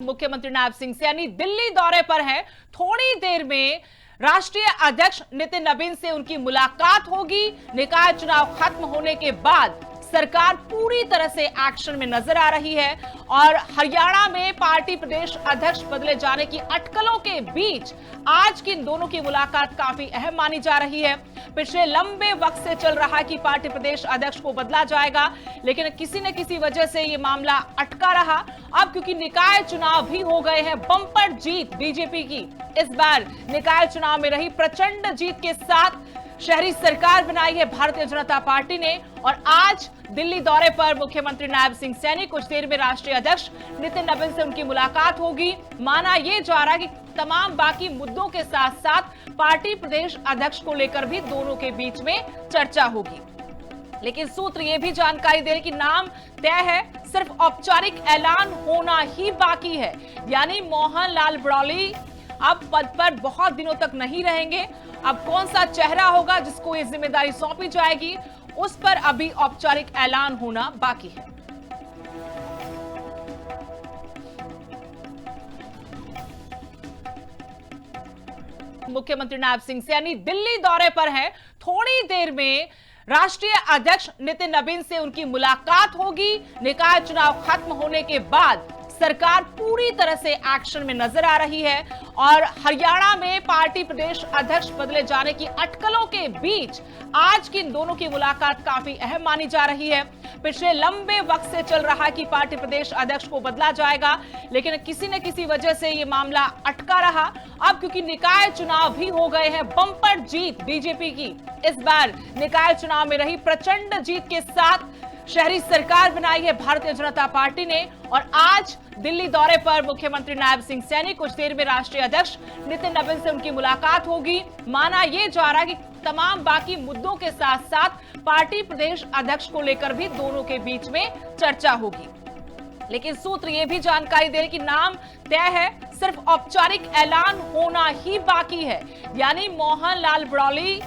मुख्यमंत्री नायब सिंह सैनी दिल्ली दौरे पर हैं। थोड़ी देर में राष्ट्रीय अध्यक्ष नितिन नबीन से उनकी मुलाकात होगी। निकाय चुनाव खत्म होने के बाद सरकार पूरी तरह से एक्शन में नजर आ रही है और हरियाणा में पार्टी प्रदेश अध्यक्ष बदले जाने की अटकलों के बीच आज की इन दोनों की मुलाकात काफी अहम मानी जा रही है। पिछले लंबे वक्त से चल रहा कि पार्टी प्रदेश अध्यक्ष को बदला जाएगा, लेकिन किसी न किसी वजह से ये मामला अटका रहा। अब क्योंकि निकाय चुनाव भी हो गए हैं, बम्पर जीत बीजेपी की इस बार निकाय चुनाव में रही प्रचंड जीत के साथ शहरी सरकार बनाई है भारतीय जनता पार्टी ने और आज दिल्ली दौरे पर मुख्यमंत्री नायब सिंह सैनी कुछ देर में राष्ट्रीय अध्यक्ष नितिन नबीन से उनकी मुलाकात होगी। माना यह जा रहा है कि तमाम बाकी मुद्दों के साथ साथ पार्टी प्रदेश अध्यक्ष को लेकर भी दोनों के बीच में चर्चा होगी। लेकिन सूत्र यह भी जानकारी दे रहे कि नाम तय है, सिर्फ औपचारिक ऐलान होना ही बाकी है। यानी मोहन लाल ब्रौली अब पद पर बहुत दिनों तक नहीं रहेंगे। अब कौन सा चेहरा होगा जिसको ये जिम्मेदारी सौंपी जाएगी, उस पर अभी औपचारिक ऐलान होना बाकी है। मुख्यमंत्री नायब सिंह सैनी दिल्ली दौरे पर हैं। थोड़ी देर में राष्ट्रीय अध्यक्ष नितिन नबीन से उनकी मुलाकात होगी। निकाय चुनाव खत्म होने के बाद सरकार पूरी तरह से एक्शन में नजर आ रही है और हरियाणा में पार्टी प्रदेश अध्यक्ष बदले जाने की अटकलों के बीच आज की इन दोनों की मुलाकात काफी अहम मानी जा रही है। पिछले लंबे वक्त से चल रहा कि पार्टी प्रदेश अध्यक्ष को बदला जाएगा, लेकिन किसी न किसी वजह से ये मामला अटका रहा। अब क्योंकि निकाय चुनाव भी हो गए हैं, बम्पर जीत बीजेपी की इस बार निकाय चुनाव में रही प्रचंड जीत के साथ शहरी सरकार बनाई है भारतीय जनता पार्टी ने और आज दिल्ली दौरे पर मुख्यमंत्री नायब सिंह सैनी कुछ देर में राष्ट्रीय अध्यक्ष नितिन नबीन से उनकी मुलाकात होगी। माना यह जा रहा है कि तमाम बाकी मुद्दों के साथ साथ पार्टी प्रदेश अध्यक्ष को लेकर भी दोनों के बीच में चर्चा होगी। लेकिन सूत्र यह भी जानकारी दे रहे कि नाम तय है, सिर्फ औपचारिक ऐलान होना ही बाकी है। यानी मोहन लाल ब्रौली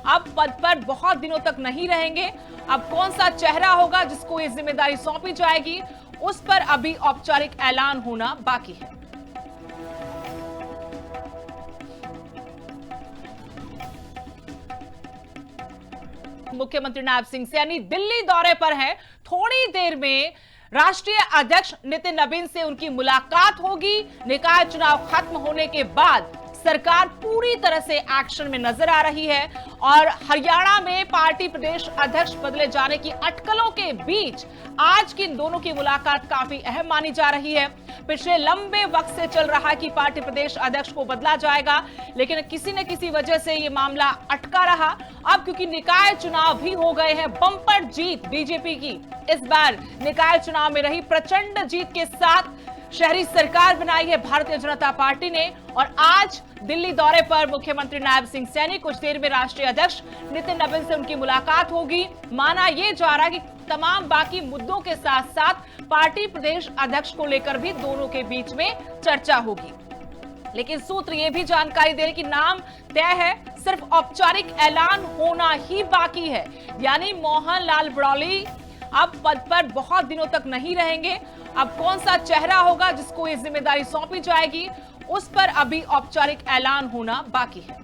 अब पद पर बहुत दिनों तक नहीं रहेंगे। अब कौन सा चेहरा होगा जिसको ये जिम्मेदारी सौंपी जाएगी, उस पर अभी औपचारिक ऐलान होना बाकी है। मुख्यमंत्री नायब सिंह सैनी दिल्ली दौरे पर हैं। थोड़ी देर में राष्ट्रीय अध्यक्ष नितिन नबीन से उनकी मुलाकात होगी। निकाय चुनाव खत्म होने के बाद सरकार पूरी तरह से एक्शन में नजर आ रही है और हरियाणा में पार्टी प्रदेश अध्यक्ष बदले जाने की अटकलों के बीच आज की इन दोनों की मुलाकात काफी अहम मानी जा रही है। पिछले लंबे वक्त से चल रहा कि पार्टी प्रदेश अध्यक्ष को बदला जाएगा, लेकिन किसी न किसी वजह से ये मामला अटका रहा। अब क्योंकि निकाय चुनाव भी हो गए हैं, बम्पर जीत बीजेपी की इस बार निकाय चुनाव में रही प्रचंड जीत के साथ शहरी सरकार बनाई है भारतीय जनता पार्टी ने और आज दिल्ली दौरे पर मुख्यमंत्री नायब सिंह सैनी कुछ देर में राष्ट्रीय अध्यक्ष नितिन नबीन से उनकी मुलाकात होगी। माना यह जा रहा है कि तमाम बाकी मुद्दों के साथ साथ पार्टी प्रदेश अध्यक्ष को लेकर भी दोनों के बीच में चर्चा होगी। लेकिन सूत्र यह भी जानकारी दे रहे कि नाम तय है, सिर्फ औपचारिक ऐलान होना ही बाकी है। यानी मोहन लाल ब्रौली अब पद पर बहुत दिनों तक नहीं रहेंगे। अब कौन सा चेहरा होगा जिसको ये जिम्मेदारी सौंपी जाएगी, उस पर अभी औपचारिक ऐलान होना बाकी है।